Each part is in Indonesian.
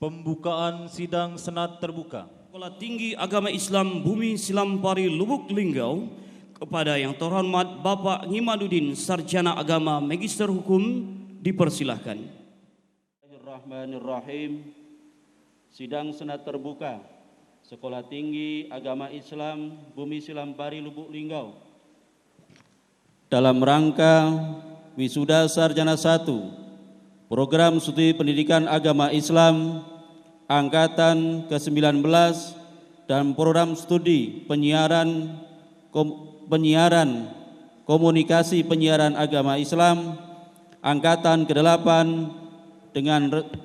Pembukaan sidang senat terbuka. Sekolah Tinggi Agama Islam Bumi Silampari Lubuk Linggau kepada yang terhormat Bapak Ngimaduddin Sarjana Agama Magister Hukum dipersilahkan. Bismillahirrahmanirrahim. Sidang senat terbuka Sekolah Tinggi Agama Islam Bumi Silampari Lubuk Linggau dalam rangka Wisuda Sarjana 1 Program Studi Pendidikan Agama Islam Angkatan ke-19 dan Program Studi Penyiaran Komunikasi Penyiaran Agama Islam Angkatan ke-8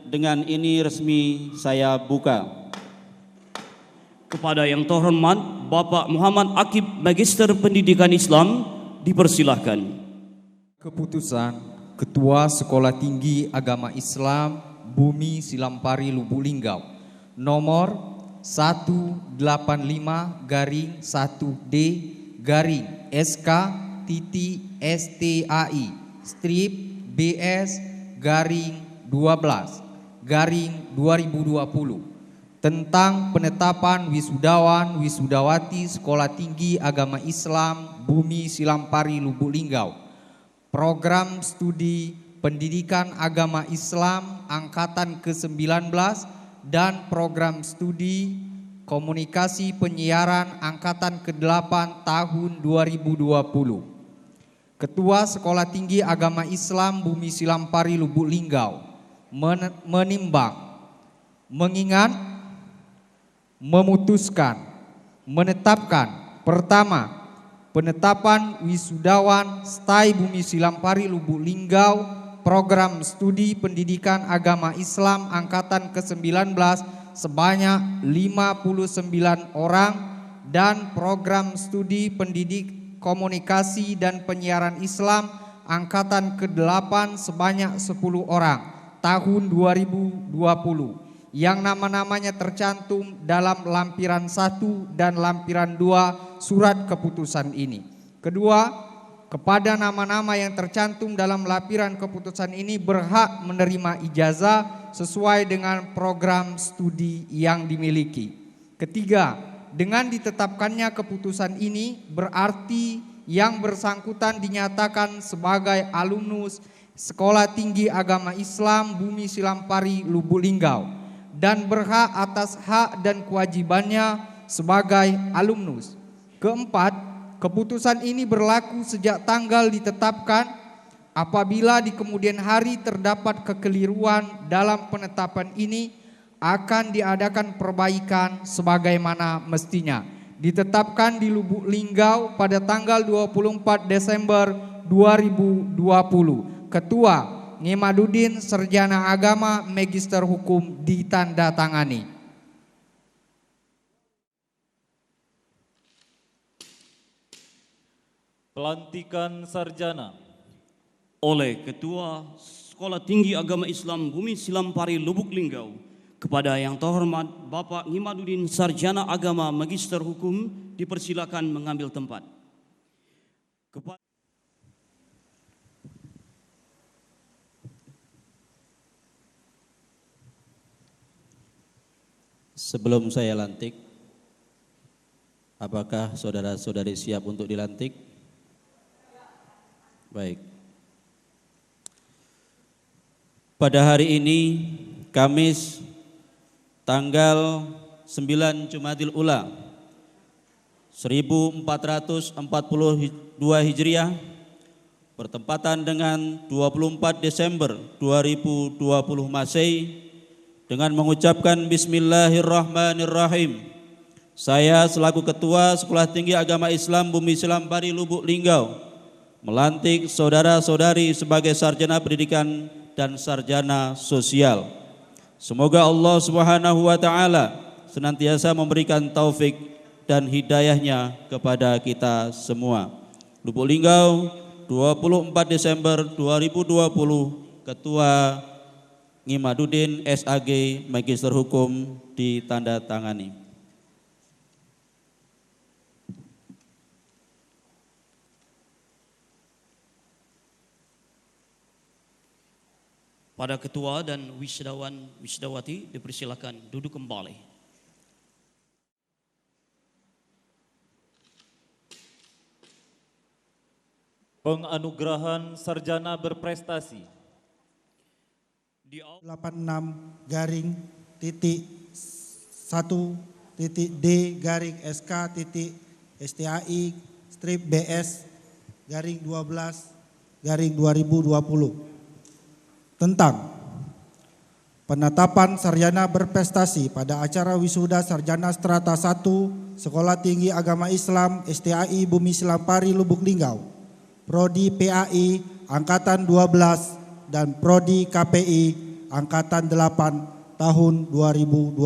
dengan ini resmi saya buka. Kepada yang terhormat Bapak Muhammad Akib Magister Pendidikan Islam dipersilahkan. Keputusan Ketua Sekolah Tinggi Agama Islam Bumi Silampari Lubuk Linggau nomor 185-1D-SK-STAI strip BS-12-2020 tentang penetapan wisudawan wisudawati Sekolah Tinggi Agama Islam Bumi Silampari Lubuk Linggau, Program Studi Pendidikan Agama Islam Angkatan ke-19 dan Program Studi Komunikasi Penyiaran Angkatan ke-8 tahun 2020. Ketua Sekolah Tinggi Agama Islam Bumi Silampari Lubuk Linggau menimbang, mengingat, memutuskan, menetapkan. Pertama, penetapan wisudawan STAI Bumi Silampari Lubuk Linggau Program Studi Pendidikan Agama Islam Angkatan ke-19 sebanyak 59 orang dan Program Studi Pendidik Komunikasi dan Penyiaran Islam Angkatan ke-8 sebanyak 10 orang tahun 2020 yang nama-namanya tercantum dalam lampiran 1 dan lampiran 2 surat keputusan ini. Kedua, kepada nama-nama yang tercantum dalam lampiran keputusan ini berhak menerima ijazah sesuai dengan program studi yang dimiliki. Ketiga, dengan ditetapkannya keputusan ini berarti yang bersangkutan dinyatakan sebagai alumnus Sekolah Tinggi Agama Islam Bumi Silampari Lubuk Linggau dan berhak atas hak dan kewajibannya sebagai alumnus. Keempat, keputusan ini berlaku sejak tanggal ditetapkan. Apabila di kemudian hari terdapat kekeliruan dalam penetapan ini, akan diadakan perbaikan sebagaimana mestinya. Ditetapkan di Lubuk Linggau pada tanggal 24 Desember 2020. Ketua Ngimaduddin Sarjana Agama Magister Hukum ditandatangani. Pelantikan sarjana Oleh Ketua Sekolah Tinggi Agama Islam Bumi Silampari Lubuk Linggau kepada yang terhormat Bapak Ngimaduddin Sarjana Agama Magister Hukum dipersilakan mengambil tempat. Sebelum saya lantik, apakah saudara-saudari siap untuk dilantik? Baik. Pada hari ini, Kamis, tanggal 9 Jumadil Ula, 1442 Hijriah, bertepatan dengan 24 Desember 2020 Masehi, dengan mengucapkan Bismillahirrahmanirrahim, saya selaku Ketua Sekolah Tinggi Agama Islam Bumi Silampari Lubuk Linggau melantik saudara-saudari sebagai sarjana pendidikan dan sarjana sosial. Semoga Allah Subhanahu wa taala senantiasa memberikan taufik dan hidayahnya kepada kita semua. Lubuk Linggau, 24 Desember 2020, Ketua Ngimaduddin SAG Magister Hukum ditandatangani. Pada ketua dan wisdawati dipersilakan duduk kembali. Penganugerahan sarjana berprestasi. 86-DD-SK.STA-ST-12-2020 tentang penetapan sarjana berprestasi pada acara wisuda sarjana strata 1 Sekolah Tinggi Agama Islam STAI Bumi Silampari Lubuk Linggau, Prodi PAI Angkatan 12 dan Prodi KPI Angkatan 8 tahun 2020.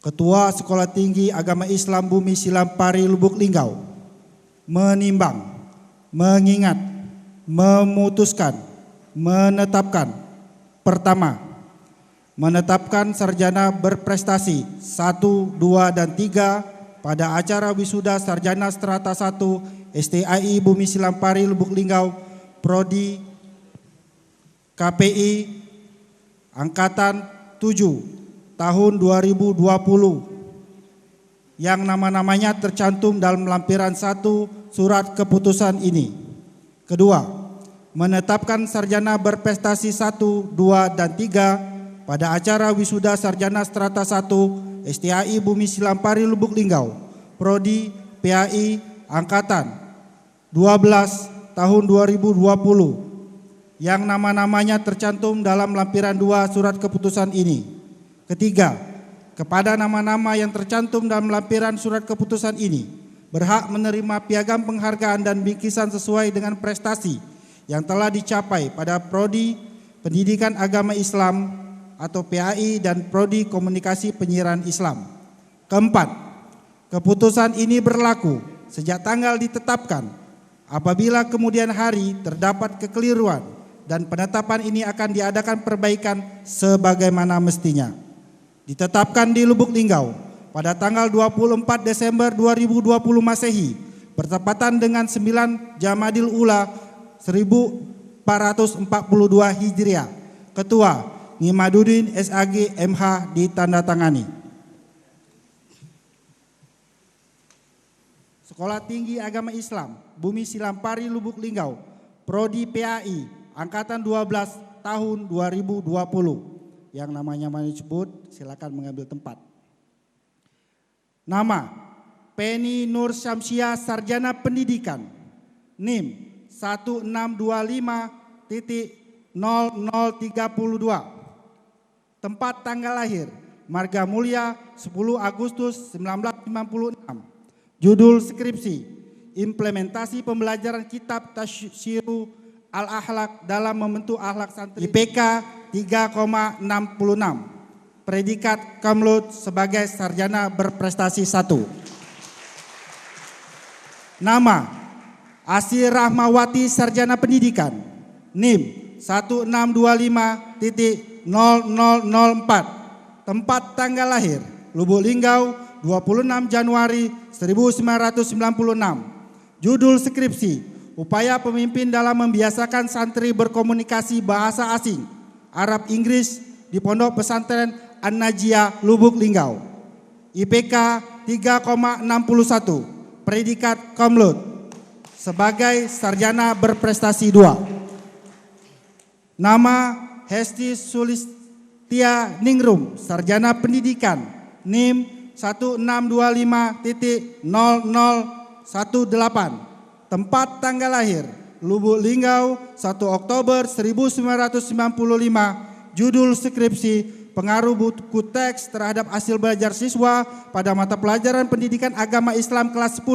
Ketua Sekolah Tinggi Agama Islam Bumi Silampari Lubuk Linggau menimbang, mengingat, memutuskan, menetapkan. Pertama, menetapkan sarjana berprestasi 1, 2, dan 3 pada acara wisuda sarjana strata 1 STAI Bumi Silampari Lubuk Linggau Prodi KPI Angkatan 7 tahun 2020 yang nama-namanya tercantum dalam lampiran 1 surat keputusan ini. Kedua, menetapkan sarjana berprestasi 1, 2, dan 3 pada acara wisuda sarjana strata 1 STAI Bumi Silampari Lubuk Linggau Prodi PAI Angkatan 12 tahun 2020 yang nama-namanya tercantum dalam lampiran 2 surat keputusan ini. Ketiga, kepada nama-nama yang tercantum dalam lampiran surat keputusan ini berhak menerima piagam penghargaan dan bingkisan sesuai dengan prestasi yang telah dicapai pada Prodi Pendidikan Agama Islam atau PAI dan Prodi Komunikasi Penyiaran Islam. Keempat, keputusan ini berlaku sejak tanggal ditetapkan. Apabila kemudian hari terdapat kekeliruan dan penetapan ini akan diadakan perbaikan sebagaimana mestinya. Ditetapkan di Lubuk Linggau pada tanggal 24 Desember 2020 Masehi bertepatan dengan 9 Jamadil Ula 1442 Hijriah. Ketua Ngimaduddin SAG MH ditandatangani. Sekolah Tinggi Agama Islam Bumi Silampari Lubuk Linggau Prodi PAI Angkatan 12 tahun 2020. Yang namanya disebut silakan mengambil tempat. Nama Penny Nur Syamsiah Sarjana Pendidikan, NIM 1625.0032. Tempat tanggal lahir Marga Mulia 10 Agustus 1956. Judul skripsi Implementasi Pembelajaran Kitab Tasyiru Al-Akhlaq dalam Membentuk Akhlak Santri. IPK 3,66. Predikat Kamlut sebagai sarjana berprestasi 1. Nama Asy Rahmawati Sarjana Pendidikan, NIM 1625.0004. Tempat tanggal lahir Lubuk Linggau 26 Januari 1996. Judul skripsi Upaya Pemimpin dalam Membiasakan Santri Berkomunikasi Bahasa Asing Arab Inggris di Pondok Pesantren An-Najiyah Lubuk Linggau. IPK 3,61. Predikat Komlut sebagai sarjana berprestasi 2. Nama Hesti Sulistia Ningrum Sarjana Pendidikan, NIM 1625.0018. Tempat tanggal lahir Lubuk Linggau 1 Oktober 1995. Judul skripsi Pengaruh buku teks terhadap hasil belajar siswa pada mata pelajaran pendidikan agama Islam kelas 10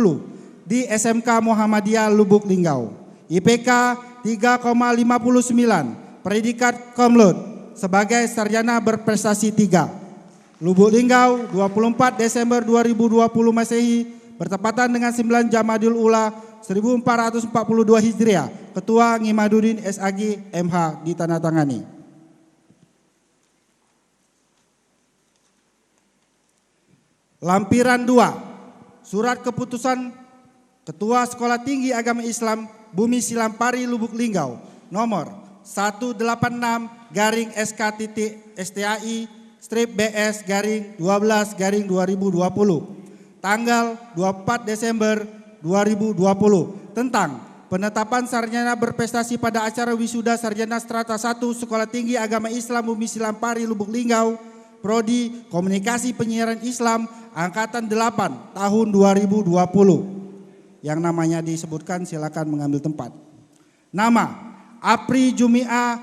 di SMK Muhammadiyah Lubuk Linggau. IPK 3,59. Predikat Komlut sebagai sarjana berprestasi 3. Lubuk Linggau 24 Desember 2020 Masehi bertepatan dengan 9 Jamadil Ula 1442 Hijriah. Ketua Ngimaduddin SAG MH ditandatangani. Lampiran 2 Surat Keputusan Ketua Sekolah Tinggi Agama Islam Bumi Silampari Lubuk Linggau nomor 186-SK.STAI-BS-12-2020 tanggal 24 Desember 2020 tentang penetapan sarjana berprestasi pada acara wisuda sarjana strata 1 Sekolah Tinggi Agama Islam Bumi Silampari Lubuk Linggau Prodi Komunikasi Penyiaran Islam Angkatan 8 tahun 2020. Yang namanya disebutkan silakan mengambil tempat. Nama Apri Jumia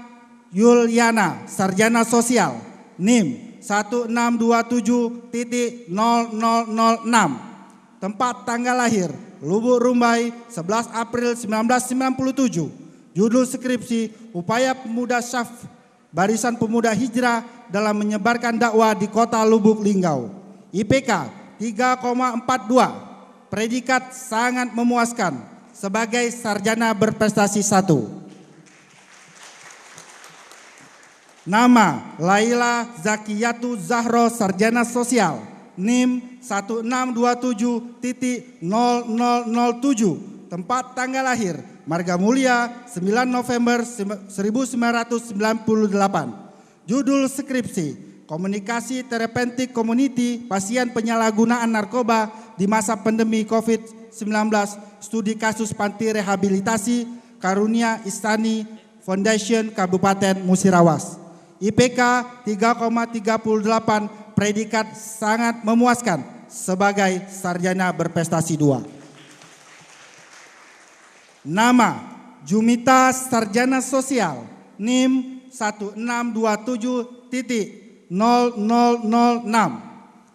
Yuliana, Sarjana Sosial, NIM 1627.0006. Tempat tanggal lahir Lubuk Rumbai 11 April 1997. Judul skripsi Upaya Pemuda Syaf Barisan Pemuda Hijrah dalam menyebarkan dakwah di Kota Lubuk Linggau. IPK 3,42. Predikat sangat memuaskan sebagai sarjana berprestasi 1. Nama Laila Zakiyatu Zahro, Sarjana Sosial, NIM 1627.0007. Tempat tanggal lahir Marga Mulia 9 November 1998. Judul skripsi Komunikasi Terapeutik Community Pasien Penyalahgunaan Narkoba di masa pandemi COVID-19, studi kasus panti rehabilitasi Karunia Istani Foundation Kabupaten Musirawas. IPK 3,38, predikat sangat memuaskan sebagai sarjana berprestasi 2. Nama Jumita, Sarjana Sosial, NIM 1627.0006.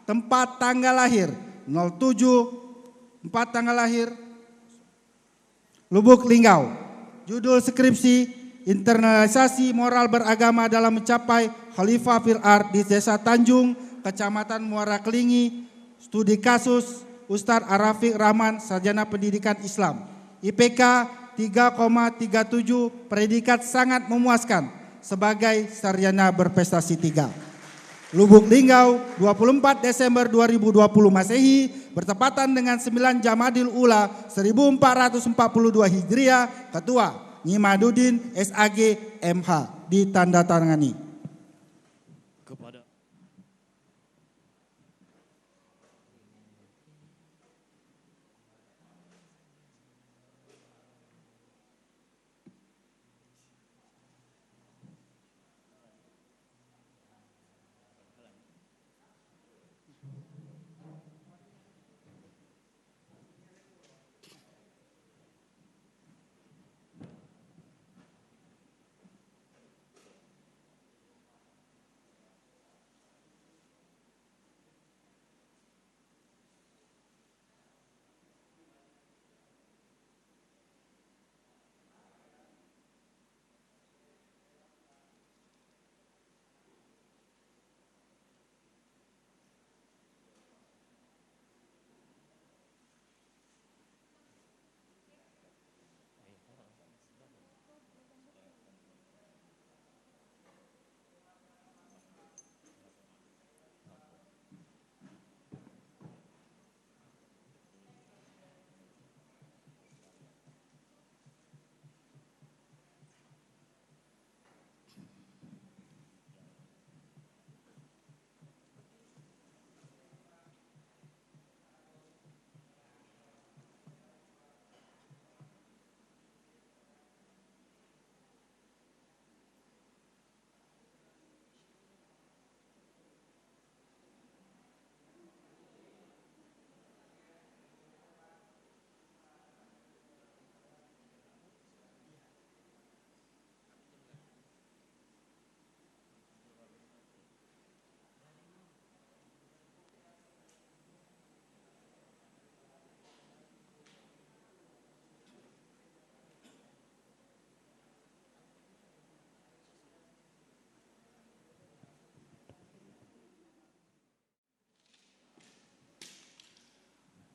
Tempat tanggal lahir 07 tanggal lahir Lubuk Linggau. Judul skripsi Internalisasi Moral Beragama dalam Mencapai Khalifah fil Ard di Desa Tanjung, Kecamatan Muara Kelingi. Studi kasus Ustadz Arafiq Rahman, Sarjana Pendidikan Islam. IPK 3,37, predikat sangat memuaskan sebagai sarjana berprestasi 3. Lubuk Linggau 24 Desember 2020 Masehi bertepatan dengan 9 Jamadil Ula 1442 Hijriah. Ketua Nyimaduddin SAG MH ditandatangani. Kepada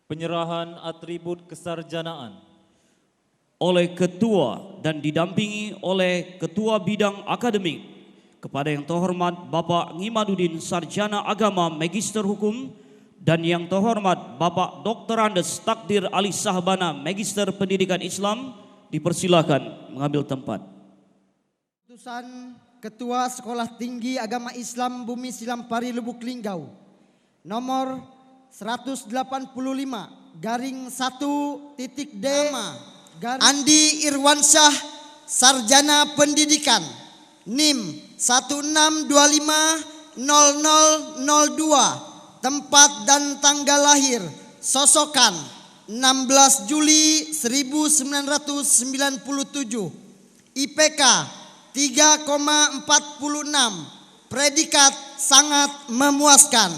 penyerahan atribut kesarjanaan oleh Ketua dan didampingi oleh Ketua Bidang Akademik kepada yang terhormat Bapak Ngimaduddin Sarjana Agama Magister Hukum dan yang terhormat Bapak Dr. Andes Takdir Ali Sahbana Magister Pendidikan Islam, dipersilakan mengambil tempat. Keputusan Ketua Sekolah Tinggi Agama Islam Bumi Silampari Lubuk Linggau nomor 185/1.D Andi Irwansyah, Sarjana Pendidikan, NIM 16250002, tempat dan tanggal lahir Sosokan 16 Juli 1997, IPK 3,46, predikat sangat memuaskan.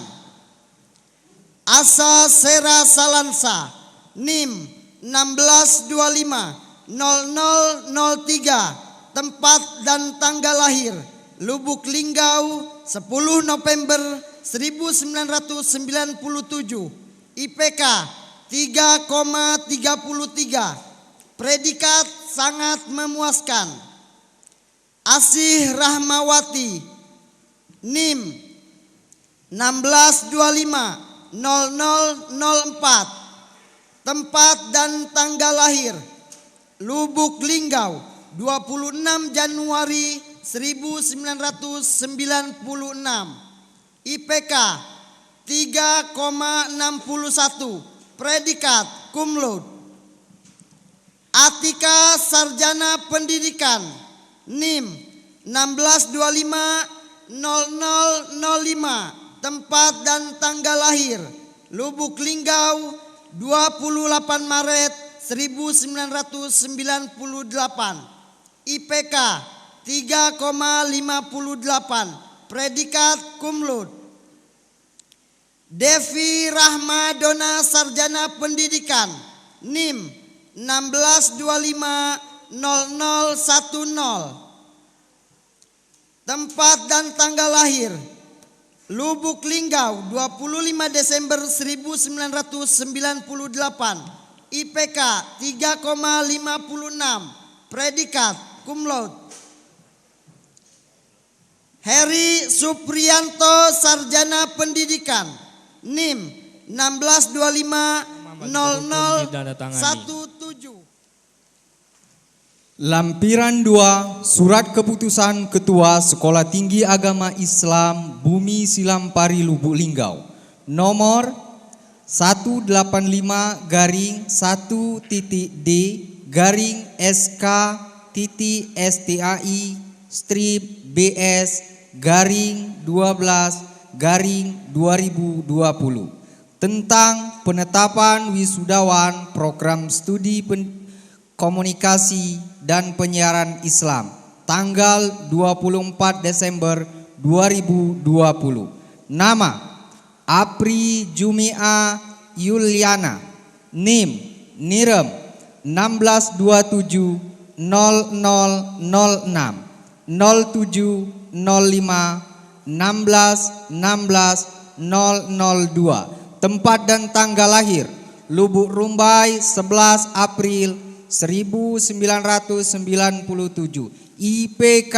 Asa Sera Salansa, NIM 16250003, tempat dan tanggal lahir Lubuk Linggau 10 November 1997, IPK 3,33, predikat sangat memuaskan. Asih Rahmawati, NIM 16250004, tempat dan tanggal lahir Lubuk Linggau 26 Januari 1996, IPK 3,61, predikat cum laude. Atika Sarjana Pendidikan, NIM 16250005, tempat dan tanggal lahir Lubuk Linggau 28 Maret 1998, IPK 3,58, predikat cum laude. Devi Rahmadona Sarjana Pendidikan, NIM 16250010, tempat dan tanggal lahir Lubuk Linggau 25 Desember 1998, IPK 3,56, predikat cum laude. Heri Supriyanto Sarjana Pendidikan, NIM 16250017. Lampiran 2 Surat Keputusan Ketua Sekolah Tinggi Agama Islam Bumi Silampari Lubuk Linggau nomor 1-SK-TT-STAI-BS-12-2020 tentang penetapan wisudawan program studi komunikasi dan penyiaran Islam tanggal 24 Desember 2020. Nama Apri Jumia Yuliana, NIM Nirem 16270006 0705 16160002, tempat dan tanggal lahir Lubuk Rumbai 11 April 1997, IPK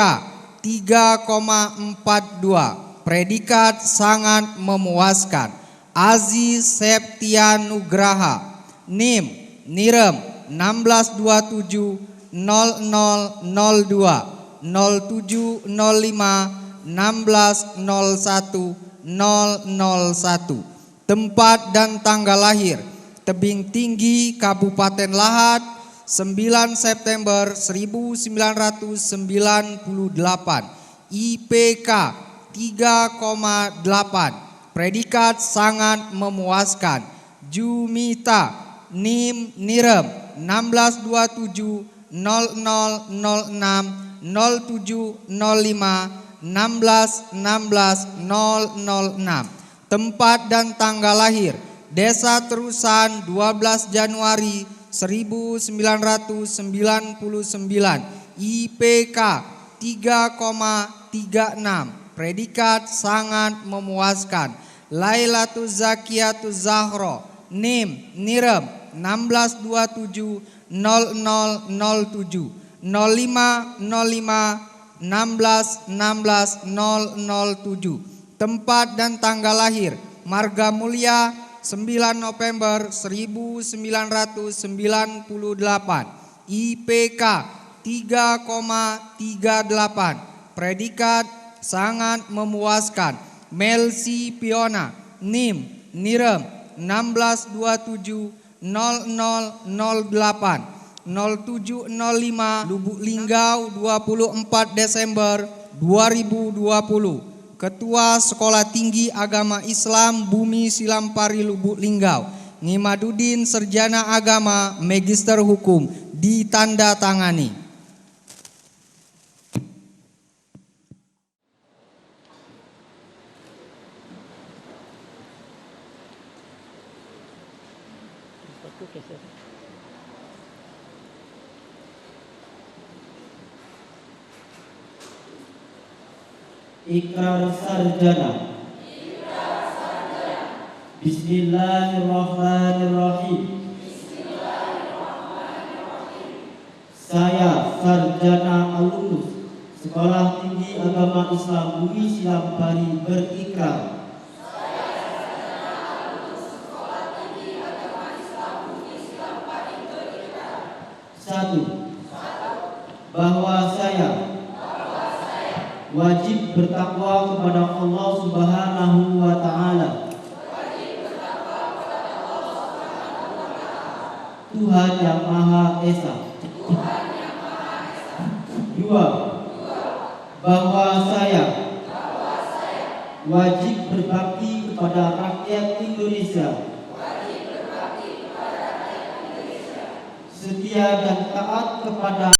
3,42, predikat sangat memuaskan. Aziz Septianugraha, NIM Nirem 16270002 0705 160101, tempat dan tanggal lahir Tebing Tinggi Kabupaten Lahat 9 September 1998, IPK 3,8, predikat sangat memuaskan. Jumita, NIM Nirem 16270006 0705 16160006, tempat dan tanggal lahir Desa Terusan 12 Januari 1999, IPK 3,36, predikat sangat memuaskan. Lailatul Zakiyatuz Zahra, NIM Nirem 16270007 0505 16160007, tempat dan tanggal lahir Marga Mulia 9 November 1998, IPK 3,38. Predikat sangat memuaskan. Melsi Piona, NIM, Nirem 16270008 0705 Lubuk Linggau 24 Desember 2020. Ketua Sekolah Tinggi Agama Islam Bumi Silampari Lubuk Linggau Ngimaduddin Sarjana Agama Magister Hukum ditandatangani. Ikrar sarjana. Bismillahirrahmanirrahim. Saya sarjana alumnus Sekolah Tinggi Agama Islam Bumi Silampari berikrar. Satu, bahwa saya wajib bertakwa kepada Allah Subhanahu wa Ta'ala, Tuhan yang Maha Esa. Dua, bahwa saya wajib berbakti kepada rakyat Indonesia, setia dan taat kepada